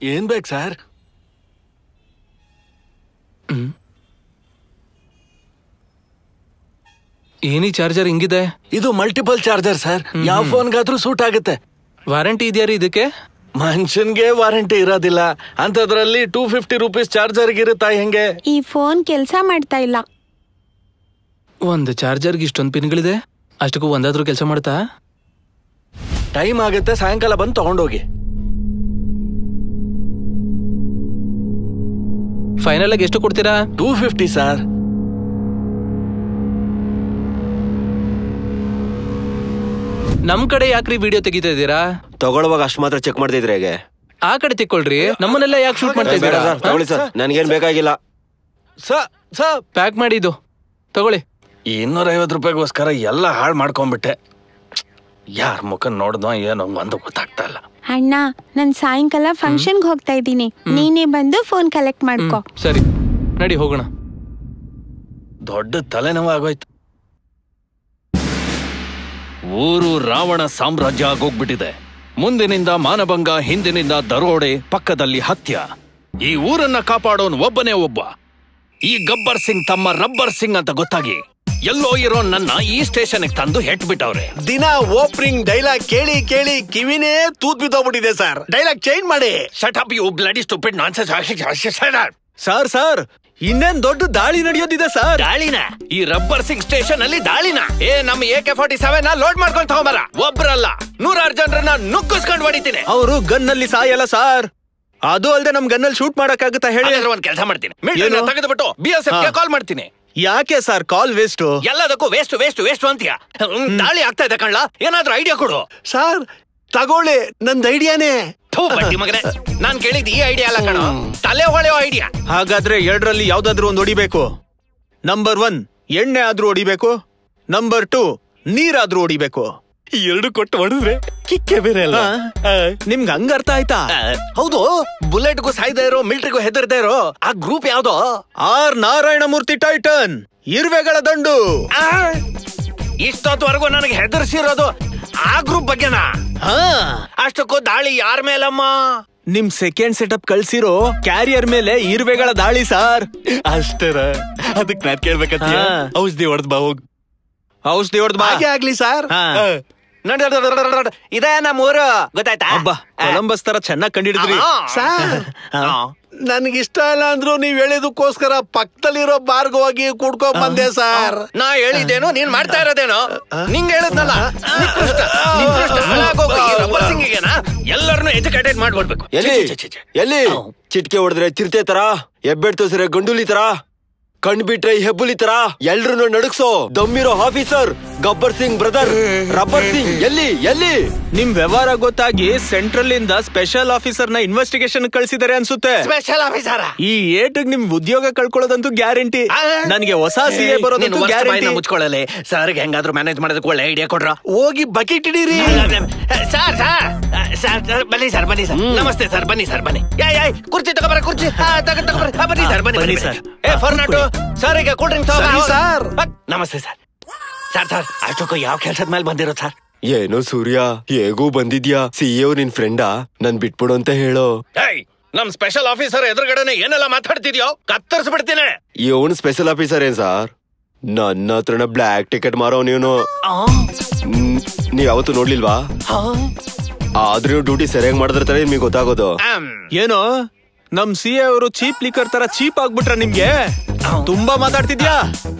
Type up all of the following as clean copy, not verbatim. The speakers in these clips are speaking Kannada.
ಏನ್ ಬೇಕು ಸರ್? ಏನಿ ಚಾರ್ಜರ್ ಹಿಂಗಿದೆ? ಇದು ಮಲ್ಟಿಪಲ್ ಚಾರ್ಜರ್ ಸರ್, ಯಾವ ಫೋನ್ಗಾದ್ರೂ ಸೂಟ್ ಆಗುತ್ತೆ. ವಾರಂಟಿ ಇದೆಯಾ ಇದಕ್ಕೆ? ಮನುಷ್ಯನ್ಗೆ ವಾರಂಟಿ ಇರೋದಿಲ್ಲ, ಅಂತದ್ರಲ್ಲಿ 250 ರೂಪೀಸ್ ಚಾರ್ಜರ್ ಇರುತ್ತಾ ಹೆಂಗೆ? ಈ ಫೋನ್ ಕೆಲಸ ಮಾಡ್ತಾ ಇಲ್ಲ. ಒಂದು ಚಾರ್ಜರ್ಗೆ ಇಷ್ಟೊಂದು ಪಿನ್ಗಳಿದೆ, ಅಷ್ಟಕ್ಕೂ ಒಂದಾದ್ರೂ ಕೆಲಸ ಮಾಡ್ತಾ? ಟೈಮ್ ಆಗುತ್ತೆ, ಸಾಯಂಕಾಲ ಬಂದು ತಗೊಂಡೋಗಿ. ಫೈನಲ್ ಆಗಿ ಎಷ್ಟು ಕೊಡ್ತೀರಾ? 250 ಸರ್. ನಮ್ ಕಡೆ ಯಾಕ್ರಿ ವಿಡಿಯೋ ತೆಗಿತಾ ಇದ್ದೀರಾ? ತಗೊಳ್ಳುವಾಗ ಅಷ್ಟು ಮಾತ್ರ ಚೆಕ್ ಮಾಡ್ತಿದ್ರೆ ಹೇಗೆ? ಆ ಕಡೆ ತಿಕ್ಕೊಳ್ರಿ, ನಮ್ಮನ್ನೆಲ್ಲ ಯಾಕೆ ಶೂಟ್ ಮಾಡ್ತಾ ಇದ್ದೀರಾ? ತಗೊಳ್ಳಿ ಸರ್, ನನ್ಗೇನ್ ಬೇಕಾಗಿಲ್ಲ. ಪ್ಯಾಕ್ ಮಾಡಿ ಇದು ತಗೊಳ್ಳಿ. 250 ರೂಪಾಯಿಗೋಸ್ಕರ ಎಲ್ಲ ಹಾಳು ಮಾಡ್ಕೊಂಡ್ಬಿಟ್ಟೆ. ಯಾರ ಮುಖ ನೋಡ್ದೋ ಏನೋ ಒಂದು ಗೊತ್ತಾಗ್ತಾ ಇಲ್ಲ. ಅಣ್ಣ, ನಾನ್ ಸಾಯಂಕಾಲ ಫಂಕ್ಷನ್ಗೆ ಹೋಗ್ತಾ ಇದ್ದೀನಿ, ನೀನೇ ಬಂದು ಫೋನ್ ಕಲೆಕ್ಟ್ ಮಾಡ್ಕೋ. ಸರಿ ನಡಿ ಹೋಗೋಣ. ದೊಡ್ಡ ತಲೆನೋವು ಆಗೋಯ್ತು. ಊರು ರಾವಣ ಸಾಮ್ರಾಜ್ಯ ಆಗೋಗ್ಬಿಟ್ಟಿದೆ. ಮುಂದಿನಿಂದ ಮಾನಭಂಗ, ಹಿಂದಿನಿಂದ ದರೋಡೆ, ಪಕ್ಕದಲ್ಲಿ ಹತ್ಯ. ಈ ಊರನ್ನ ಕಾಪಾಡೋನ್ ಒಬ್ಬನೇ ಒಬ್ಬ. ಈ ಗಬ್ಬರ್ ಸಿಂಗ್ ತಮ್ಮ ರಬ್ಬರ್ ಸಿಂಗ್ ಅಂತ ಗೊತ್ತಾಗಿ ಎಲ್ಲೋ ಇರೋ ನನ್ನ ಈ ಸ್ಟೇಷನ್ ತಂದು ಹೆಟ್ಬಿಟ್ಟವ್ರೆ. ದಿನ ಓಪನಿಂಗ್ ಡೈಲಾಗ್ ಕೇಳಿ ಕೇಳಿ ಕಿವಿನೇ ತೂತ್ ಬಿದ್ದೋಗ್ಬಿಟ್ಟಿದೆ ಸರ್. ಡೈಲಾಗ್ ಚೇಂಜ್ ಮಾಡಿ. Shut up you bloody stupid nonsense. Sir ಇನ್ನೇನ್ ದೊಡ್ಡ ದಾಳಿ ನಡೆಯೋದಿದೆ ಸರ್. ದಾಳಿನ? ಈ ರಬ್ಬರ್ ಸಿಂಗ್ ಸ್ಟೇಷನ್ ಅಲ್ಲಿ ದಾಳಿನ? ನಮ್ಮ AK-47 ಲೋಡ್ ಮಾಡ್ಕೊಂಡು ತಗೊಂಬರ. ಒಬ್ರಲ್ಲ 100 ಜನರನ್ನ ನುಗ್ಗಿಸ್ಕೊಂಡು ಹೊಡಿತೀನಿ. ಅವರು ಗನ್ನಲ್ಲಿ ಸಾಯಲ್ಲ ಸರ್. ಅದು ಅಲ್ದೆ ನಮ್ ಗನ್ನಲ್ಲಿ ಶೂಟ್ ಮಾಡಕ್ಕಾಗುತ್ತಾ ಹೇಳಿ? ಒಂದ್ ಕೆಲಸ ಮಾಡ್ತೀನಿ, ತೆಗೆದ್ಬಿಟ್ಟು BSF ಕಾಲ್ ಮಾಡ್ತೀನಿ. ಯಾಕೆ ಸರ್ ಕಾಲ್ ವೇಸ್ಟ್? ಎಲ್ಲದಕ್ಕೂ ವೇಸ್ಟ್ ವೇಸ್ಟ್ ವೇಸ್ಟ್ ಅಂತೀಯ. ದಾಳಿ ಆಗ್ತಾ ಇದೆ ಕಣ್ಣ, ಏನಾದ್ರೂ ಐಡಿಯಾ ಕೊಡು. ಸರ್ ತಗೊಳ್ಳಿ, ನಂದ್ ಐಡಿಯಾನೇ. ಮಗನೇ, ನಾನ್ ಕೇಳಿದ್ ಈ ಐಡಿಯಾ ಅಲ್ಲ ಕಣ, ತಲೆ ಹೊಳೆಯೋ ಐಡಿಯಾ. ಹಾಗಾದ್ರೆ 2ರಲ್ಲಿ ಯಾವ್ದಾದ್ರು ಒಂದು ಹೊಡಿಬೇಕು. ನಂಬರ್ 1 ಎಣ್ಣೆ ಆದ್ರೂ ಹೊಡಿಬೇಕು, ನಂಬರ್ 2 ನೀರಾದ್ರೂ ಹೊಡಿಬೇಕು. 2 ಕೊಟ್ಟು ಹೊಡೆದ್ರೆ ಕಿಕ್ಕೆ ಬೇರೆ ಅಲ್ಲ. ನಿಮ್ಗೆ ಹಂಗ ಅರ್ಥ ಆಯ್ತಾ? ಹೌದು, ಬುಲೆಟ್ಗೂ ಸಾಯ್ತಾ ಇರೋ, ಮಿಲಿಟರಿಗೂ ಹೆದರ್ತಾ ಇರೋ ಆ ಗ್ರೂಪ್ ಯಾವ್ದೋ? ಆರ್ ನಾರಾಯಣಮೂರ್ತಿ ಟೈಟನ್, ಇರುವೆಗಳ ದಂಡು. ಇಷ್ಟೊತ್ತವರೆಗೂ ನನಗೆ ಹೆದರ್ಸಿರೋದು ಆ ಗ್ರೂಪ್ ಬಗ್ಗೆನಾ? ಅಷ್ಟಕ್ಕೂ ದಾಳಿ ಯಾರ ಮೇಲಮ್ಮ? ನಿಮ್ ಸೆಕೆಂಡ್ ಸೆಟಪ್ ಕಳ್ಸಿರೋ ಕ್ಯಾರಿಯರ್ ಮೇಲೆ ಇರುವೆಗಳ ದಾಳಿ ಸಾರ್. ಅಷ್ಟರ ಅದಕ್ಕೆ ನಾನ್ ಕೇಳ್ಬೇಕಂತ ಔಷಧಿ ಹೊಡೆದ್ ಬಾ ಹೋಗ್. ಔಷಧಿ ಹೊಡೆದ್ ಬಾಗೆ ಆಗ್ಲಿ ಸರ್. ಇದೇ ನಮ್ಮೂರು, ಗೊತ್ತಾಯ್ತಾ? ಕೊಲಂಬಸ್ ತರ ಚೆನ್ನಾಗಿ ಕಂಡಿಡಿದ್ರಿ ಸರ್. ನನ್ಗಿಷ್ಟ ಇಲ್ಲ ಅಂದ್ರು ನೀವ್ ಹೇಳಿದಕ್ಕೋಸ್ಕರ ಪಕ್ಕದಲ್ಲಿರೋ ಬಾರ್ಗ್ ಹೋಗಿ ಕುಡ್ಕೊಂಡ್ ಬಂದೆ ಸರ್. ನಾ ಹೇಳಿದ್ದೇನು, ನೀನ್ ಮಾಡ್ತಾ ಇರೋದೇನು? ನಿಂಗ್ ಹೇಳಿದ್ನಲ್ಲ, ಎಲ್ಲರನ್ನು ಎಜುಕೇಟೆಡ್ ಮಾಡ್ಬಿಡ್ಬೇಕು. ಎಲ್ಲಿ ಚಿಟ್ಕೆ ಹೊಡೆದ್ರೆ ಚಿರತೆ ತರ, ಎಬ್ಬೆಡ್ ತೋಸಿದ್ರೆ ಗಂಡುಲಿ ತರ, ಕಂಡ್ಬಿಟ್ರೆ ಹೆಬ್ಬುಲಿ ತರ ಎಲ್ರು ನಡುಗ್ಸೋ ದಮ್ಮಿರೋ officer Gabbar Singh brother rubber Singh. ಎಲ್ಲಿ ನಿಮ್ ವ್ಯವಹಾರ ಗೊತ್ತಾಗಿ ಸೆಂಟ್ರಲ್ ಇಂದ ಸ್ಪೆಷಲ್ ಆಫೀಸರ್ ನ ಇನ್ವೆಸ್ಟಿಗೇಷನ್ ಕಳ್ಸಿದಾರೆ ಅನ್ಸುತ್ತೆ. ಸ್ಪೆಷಲ್ ಆಫೀಸರ್ ಈ ಏಟಿಗೆ ನಿಮ್ ಉದ್ಯೋಗ ಕಳ್ಕೊಳ್ಳೋದಂತೂ ಗ್ಯಾರಂಟಿ. ನನಗೆ ಹೊಸ CA ಬರೋದಂತೂ ಗ್ಯಾರಂಟಿ. ಮುಚ್ಕೊಳ್ಳಲಿ. ಸರ್ಗೆ ಹೆಂಗಾದ್ರೂ ಮ್ಯಾನೇಜ್ ಮಾಡೋದಕ್ಕೆ ಒಳ್ಳೆ ಐಡಿಯಾ ಕೊಡ್ರ. ಹೋಗಿ ಬಕೆಟ್ ಹಿಡೀರಿ. ಸರ್ ಬನ್ನಿ ಸರ್, ಬನ್ನಿ ಸರ್. ನಮಸ್ತೆ ಸರ್, ಬನ್ನಿ ಸರ್, ಬನ್ನಿ. ಕುರ್ಚಿ ತಗೋಬರ, ಕುರ್ಚಿ ಬನ್ನಿ ಸರ್, ಬನ್ನಿ ಸರ್. ಫಾರ್ನಾಟು ಸರ್, ಈಗ ಕೂಲ್ ಡ್ರಿಂಕ್ ಸರ್. ನಮಸ್ತೆ ಸರ್. ಸರ್ ಅಷ್ಟಕ್ಕೂ ಯಾವ ಕೆಲ್ಸದ ಮೇಲೆ ಬಂದಿರೋ ಸರ್? ಏನೋ ಸೂರ್ಯ, ಹೇಗೂ ಬಂದಿದ್ಯಾ? CA ನಿನ್ ಫ್ರೆಂಡಾ? ನನ್ ಬಿಟ್ಬಿಡು ಅಂತ ಹೇಳೋ. ನಮ್ ಸ್ಪೆಷಲ್ ಆಫೀಸರ್ ಎದುರುಗಡೆನೆ ಏನೆಲ್ಲ ಮಾತಾಡ್ತಿದ್ಯೋ ಕತ್ತರಿಸ್ಬಿಡ್ತೀನಿ. ಇವನ್ ಸ್ಪೆಷಲ್ ಆಫೀಸರ್ ಏನ್ ಸಾರ್? ನನ್ನ ಹತ್ರನ ಬ್ಲ್ಯಾಕ್ ಟಿಕೆಟ್ ಮಾರೋ ನೀನು. ನೀವ್ ಯಾವತ್ತು ನೋಡ್ಲಿಲ್ವಾ? ಆದ್ರೂ ಡ್ಯೂಟಿ ಸರಿಯಾಗಿ ಮಾಡಿದ್ರೆ ತಾನೇ ನಿಮ್ಗೆ ಗೊತ್ತಾಗೋದು. ಏನೋ ನಮ್ CA ಅವರು ಚೀಪ್ ಲಿಕ್ಕರ್ ತರ ಚೀಪ್ ಆಗ್ಬಿಟ್ರ ನಿಮ್ಗೆ? ತುಂಬಾ ಮಾತಾಡ್ತಿದ್ಯಾ?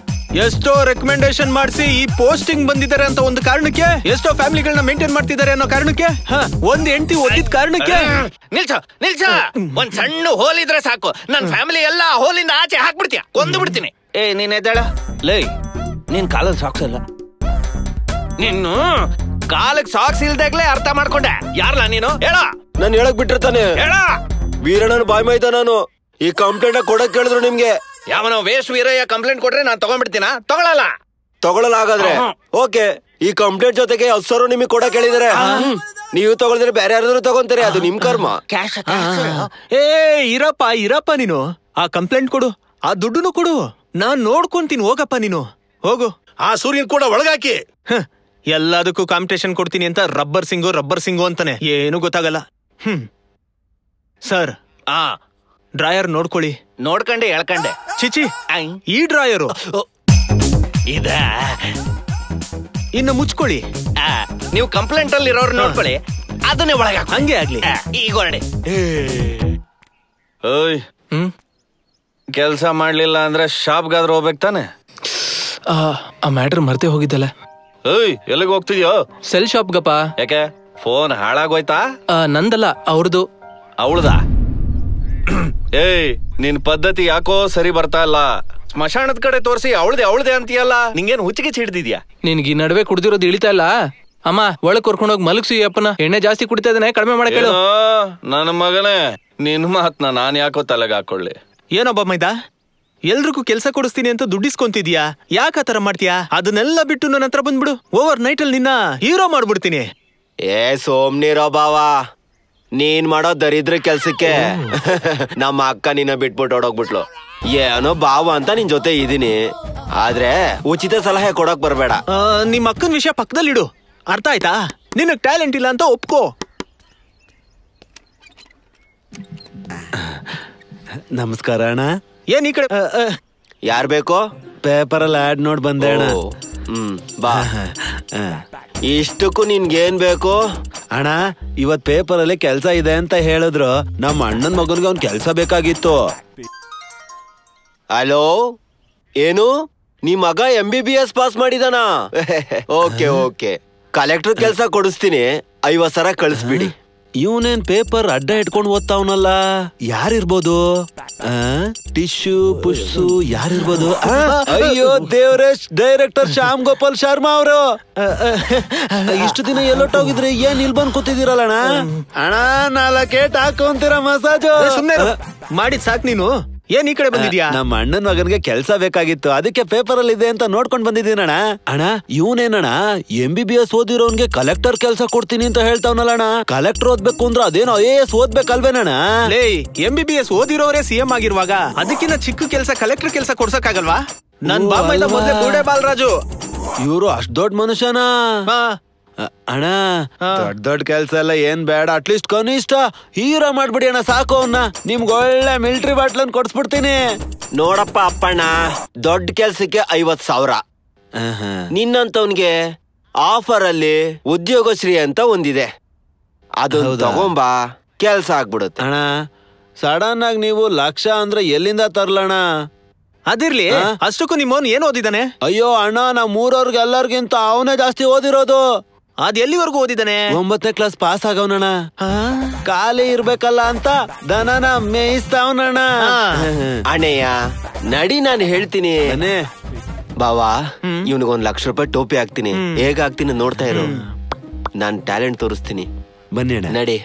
ಎಷ್ಟೋ ರೆಕಮೆಂಡೇಶನ್ ಮಾಡಿಸಿ ಈ ಪೋಸ್ಟಿಂಗ್ ಬಂದಿದ್ದಾರೆ ಅಂತ ಒಂದು ಕಾರಣಕ್ಕೆ, ಎಷ್ಟೋ ಫ್ಯಾಮಿಲಿಗಳನ್ನ ಮೇಂಟೈನ್ ಮಾಡ್ತಿದ್ದಾರೆ ಅನ್ನೋ ಕಾರಣಕ್ಕೆ, ಒಂದ್ ಹೆಂಡತಿ ಓದಿದ ಕಾರಣಕ್ಕೆ. ನಿಲ್ಸ ಒಂದ್ ಸಣ್ಣ ಹೋಲ್ ಇದ್ರೆ ಸಾಕು, ನನ್ ಫ್ಯಾಮಿಲಿ ಎಲ್ಲ ಹೋಲಿಂದ ಆಚೆ ಹಾಕ್ಬಿಡ್ತೀಯ, ಕೊಂದು ಬಿಡ್ತೀನಿ. ನೀನ್ ಎದ್ದಾಳ ಲೇ, ನೀನ್ ಕಾಲಲ್ಲಿ ಸಾಕ್ಸ್ ಇಲ್ಲ. ನಿನ್ನು ಕಾಲಕ್ ಸಾಕ್ಸ್ ಇಲ್ದಾಗ್ಲೇ ಅರ್ಥ ಮಾಡ್ಕೊಂಡೆ. ಯಾರಲ್ಲ ನೀನು? ಹೇಳ. ನಾನು ಹೇಳಕ್ ಬಿಟ್ಟಿರ್ತಾನೆ. ಹೇಳ. ವೀರಣ್ಣನ ಬಾಯ್ ಮಾಯ್ತ ನಾನು. ಈ ಕಂಪ್ಲೇಂಟ್ ಕೊಡಕ್ ಕೇಳಿದ್ರು ನಿಮ್ಗೆ. ಯಾವನೋ ವೇಸ್ಟ್ ವೀರಯ್ಯ ಕಂಪ್ಲೇಂಟ್ ಕೊಟ್ರೆ ನಾನ್ ತಗೊಂಡ್ಬಿಡ್ತೀನ? ತಗೊಳಲ್ಲ ಹಾಗಾದ್ರೆ ಓಕೆ. ಈ ಕಂಪ್ಲೇಂಟ್ ಜೊತೆಗೆ 10,000 ನಿಮಗೆ ಕೊಡಕ್ ಹೇಳಿದಾರೆ. ನೀವು ತಗೊಳ್ದ್ರೆ ಬೇರೆ ಯಾರಾದ್ರೂ ತಗೊಂತಾರೆ, ಅದು ನಿಮ್ ಕರ್ಮ. ಇರಪ್ಪ ನೀನು ಆ ಕಂಪ್ಲೇಂಟ್ ಕೊಡು, ಆ ದುಡ್ಡುನು ಕೊಡು, ನಾನ್ ನೋಡ್ಕೊಂತೀನಿ. ಹೋಗಪ್ಪ ನೀನು, ಹೋಗು. ಆ ಸೂರ್ಯನ್ ಕೂಡ ಒಳಗಾಕಿ. ಎಲ್ಲದಕ್ಕೂ ಕಾಂಪಿಟೇಷನ್ ಕೊಡ್ತೀನಿ ಅಂತ ರಬ್ಬರ್ ಸಿಂಗು ಅಂತಾನೆ, ಏನು ಗೊತ್ತಾಗಲ್ಲ. ಸರ್ ಡ್ರಾಯರ್ ನೋಡ್ಕೊಳ್ಳಿ. ನೋಡ್ಕಂಡೆ ಹೇಳ್ಕಂಡೆ. ಚಿಚಿ, ಈ ಡ್ರಾಯರು ಇದ ಇನ್ನು ಮುಚ್ಕೊಳ್ಳಿ. ನೀವು ಕಂಪ್ಲೇಂಟ್ ಅಲ್ಲಿ ಇರೋರು ನೋಡ್ಕೊಳ್ಳಿ, ಅದನ್ನೇ ಒಳಗೆ ಹಾಕು. ಹಂಗೆ ಆಗ್ಲಿ. ಈಗ ಹೊರಡಿ. ಓಯ್, ಕೆಲ್ಸ ಮಾಡ್ಲಿಲ್ಲ ಅಂದ್ರೆ ಶಾಪ್ಗಾದ್ರೂ ಹೋಗ್ಬೇಕು ತಾನೆ? ಆ ಮ್ಯಾಟ್ರ್ ಮರ್ತೇ ಹೋಗಿದ್ದಲ್ಲ. ಓಯ್, ಎಲ್ಲಿಗೆ ಹೋಗ್ತಿದ್ಯೋ? ಸೆಲ್ ಶಾಪ್ಗಪ್ಪ. ಯಾಕೆ ಫೋನ್ ಹಾಳಾಗೋಯ್ತಾ? ನಂದಲ್ಲ, ಅವ್ರದ್ದು. ಅವಳ್ದ? ಏಯ್, ನಿನ್ ಪದ್ಧತಿ ಯಾಕೋ ಸರಿ ಬರ್ತಾ ಇಲ್ಲ. ಸ್ಮಶಾನದ ಕಡೆ ತೋರಿಸಿ ಅವಳ್ದೆ ಅಂತೀಯಲ್ಲ, ನಿಂಗೇನು ಹುಚ್ಚಿಗೆ ಹಿಡ್ದಿದ್ಯಾ? ನಿನ್ಗೆ ಈ ನಡುವೆ ಕುಡ್ದಿರೋದು ಇಳಿತಾ ಇಲ್ಲ. ಅಮ್ಮ, ಒಳಗ್ ಕರ್ಕೊಂಡೋಗಿ ಮಲಗ್ಸಿ ಅಪ್ಪನ. ಎಣ್ಣೆ ಜಾಸ್ತಿ ಕುಡಿತಾ ಇದ್ದಾನೆ, ಕಡಿಮೆ ಮಾಡಕ್ಕೆ ಹೇಳು. ನನ್ನ ಮಗನೇ, ನಿನ್ ಮಾತ್ನ ನಾನ್ ಯಾಕೋ ತಲೆಗೆ ಹಾಕೊಳ್ಳಿ. ಏನೊಬ್ಬ ಮೈದ, ಎಲ್ರಿಗೂ ಕೆಲ್ಸ ಕೊಡಿಸ್ತೀನಿ ಅಂತ ದುಡ್ಡಿಸ್ಕೊಂತಿದ್ಯಾ? ಯಾಕ ಆತರ ಮಾಡ್ತೀಯಾ? ಅದನ್ನೆಲ್ಲ ಬಿಟ್ಟು ನನ್ನ ಹತ್ರ ಬಂದ್ಬಿಡು. ಓವರ್ ನೈಟ್ ಅಲ್ಲಿ ನಿನ್ನ ಹೀರೋ ಮಾಡ್ಬಿಡ್ತೀನಿ. ಸೋಮ್ನಿರೋ ಬಾವ, ನೀನ್ ಮಾಡೋ ದರಿದ್ರ ಕೆಲ್ಸಕ್ಕೆ ನಮ್ಮ ಅಕ್ಕ ನಿನ್ನ ಬಿಟ್ಬಿಟ್ಟು ಓಡೋಗ್ಬಿಟ್ಲು. ಏನೋ ಬಾವ ಅಂತ ನಿನ್ ಜೊತೆ ಇದೀನಿ, ಆದ್ರೆ ಉಚಿತ ಸಲಹೆ ಕೊಡಕ್ ಬರ್ಬೇಡ. ನಿಮ್ ಅಕ್ಕನ ವಿಷಯ ಪಕ್ಕದಲ್ಲಿಡು, ಅರ್ಥ ಆಯ್ತಾ? ನಿನಗ್ ಟ್ಯಾಲೆಂಟ್ ಇಲ್ಲ ಅಂತ ಒಪ್ಕೋ. ನಮಸ್ಕಾರ ಅಣ್ಣ. ಏನ್ ಈ ಕಡೆ? ಯಾರ್ ಬೇಕೋ? ಪೇಪರಲ್ಲಿ ಆಡ್ ನೋಡ್ ಬಂದೆ ಅಣ್ಣ. ಬಾ. ಇಷ್ಟಕ್ಕೂ ನಿನ್ಗೇನ್ ಬೇಕು ಅಣ್ಣ? ಇವತ್ ಪೇಪರಲ್ಲಿ ಕೆಲ್ಸ ಇದೆ ಅಂತ ಹೇಳಿದ್ರು. ನಮ್ಮ ಅಣ್ಣನ್ ಮಗನ್ಗೆ ಅವ್ನ್ ಕೆಲ್ಸ ಬೇಕಾಗಿತ್ತು. ಹಲೋ, ಏನು ನಿಮ್ ಮಗ MBBS ಪಾಸ್ ಮಾಡಿದಾನ? ಓಕೆ ಓಕೆ, ಕಲೆಕ್ಟರ್ ಕೆಲ್ಸ ಕೊಡಿಸ್ತೀನಿ, 50,000 ಕಳಿಸ್ಬಿಡಿ. ಇವನೇನ್ ಪೇಪರ್ ಅಡ್ಡ ಇಟ್ಕೊಂಡು ಓದ್ತಾವನಲ್ಲ, ಯಾರಿರ್ಬೋದು? ಟಿಶ್ಯೂ ಪುಷ್ಸು ಯಾರಿರ್ಬೋದು? ಅಯ್ಯೋ ದೇವ್ರೆ, ಡೈರೆಕ್ಟರ್ ಶ್ಯಾಮ್ ಗೋಪಾಲ್ ಶರ್ಮಾ ಅವರು. ಇಷ್ಟು ದಿನ ಎಲ್ಲೊಟ್ಟೋಗಿದ್ರೆ ಏನ್ ಇಲ್ಲಿ ಬಂದ್ ಕೂತಿದ್ದೀರಲ್ಲ ಅಣ್ಣ? 4 ಏಟ್ ಹಾಕೊಂತೀರ ಮಸಾಜು? ಸುಮ್ನೆ ಮಾಡಿದ್ ಸಾಕ್ ನೀನು. ಏನ್ ಈ ಕಡೆ ಬಂದಿದ್ಯಾ? ನಮ್ಮ ಅಣ್ಣನ ಮಗನ್ಗೆ ಕೆಲ್ಸ ಬೇಕಾಗಿತ್ತು, ಅದಕ್ಕೆ ಪೇಪರ್ ಅಲ್ಲಿ ಇದೆ ಅಂತ ನೋಡ್ಕೊಂಡ್ ಬಂದಿದ್ದೀನಣ್ಣ. ಅಣ್ಣ, ಇವನೇನಣ್ಣ MBBS ಓದಿರೋನ್ಗೆ ಕಲೆಕ್ಟರ್ ಕೆಲ್ಸ ಕೊಡ್ತೀನಿ ಅಂತ ಹೇಳ್ತಾವನಲ್ಲ ಅಣ್ಣ? ಕಲೆಕ್ಟರ್ ಓದ್ಬೇಕು ಅಂದ್ರೆ ಅದೇನೋ IAS ಓದ್ಬೇಕಲ್ವೇನಣ್ಣ? ಲೇ, MBBS ಓದಿರೋರೇ CM ಆಗಿರುವಾಗ ಅದಕ್ಕಿಂತ ಚಿಕ್ಕ ಕೆಲ್ಸ ಕಲೆಕ್ಟರ್ ಕೆಲ್ಸ ಕೊಡ್ಸಕ್ಕಾಗಲ್ವಾ? ನನ್ ಬಾಬೈದ ಮೊದ್ಲೇ ಗೋಡೆ ಬಾಲರಾಜು. ಇವ್ರು ಅಷ್ಟ್ ದೊಡ್ಡ ಮನುಷ್ಯನಾ? ಅಣ್ಣ, ದೊಡ್ಡ ಕೆಲ್ಸ ಎಲ್ಲ ಏನ್ ಬೇಡ, ಅಟ್ಲೀಸ್ಟ್ ಕನಿಷ್ಠ ಹೀರೋ ಮಾಡ್ಬಿಡಿ ಅಣ್ಣ, ಸಾಕು ಅವ್ನ. ನಿಮ್ಗೆ ಒಳ್ಳೆ ಮಿಲಿಟರಿ ಬಾಟ್ಲನ್ ಕೊಡ್ಸ್ಬಿಡ್ತೀನಿ. ನೋಡಪ್ಪ ಅಪ್ಪಣ್ಣ, ದೊಡ್ಡ ಕೆಲ್ಸಕ್ಕೆ 50,000. ನಿನ್ನಂತವನ್ಗೆ ಆಫರ್ ಅಲ್ಲಿ ಉದ್ಯೋಗಶ್ರೀ ಅಂತ ಒಂದಿದೆ, ಅದು ತಗೊಂಬಾ, ಕೆಲ್ಸ ಆಗ್ಬಿಡುತ್ತೆ. ಅಣ್ಣ, ಸಡನ್ ಆಗಿ ನೀವು ಲಕ್ಷ ಅಂದ್ರೆ ಎಲ್ಲಿಂದ ತರ್ಲಣ್ಣ? ಅದಿರ್ಲಿ, ಅಷ್ಟಕ್ಕೂ ನಿಮ್ಮವನ್ ಏನ್ ಓದಿದಾನೆ? ಅಯ್ಯೋ ಅಣ್ಣ, ನಾವ್ ಮೂರವ್ರಿಗೆ ಎಲ್ಲರಿಗಿಂತ ಅವನೇ ಜಾಸ್ತಿ ಓದಿರೋದು. ಅದ್ ಎಲ್ಲಿವರೆಗೂ ಓದಿದಾನೆ? 9ನೇ ಕ್ಲಾಸ್ ಪಾಸ್ ಆಗವನಣ್ಣ. ಖಾಲಿ ಇರ್ಬೇಕಲ್ಲ ಅಂತ ದನನ ಮೇಯಿಸ್ತಾವನಣ್ಣ. ಅಣ್ಣಯ್ಯ ನಡಿ, ನಾನು ಹೇಳ್ತೀನಿ. ಬಾವಾ, ಇವನಿಗೊಂದ್ ₹1,00,000 ಟೋಪಿ ಹಾಕ್ತೀನಿ. ಹೇಗ ಹಾಕ್ತೀನಿ ನೋಡ್ತಾ ಇರು. ನಾನ್ ಟ್ಯಾಲೆಂಟ್ ತೋರಿಸ್ತೀನಿ. ಬನ್ನಿ ಅಣ್ಣ, ನಡಿ.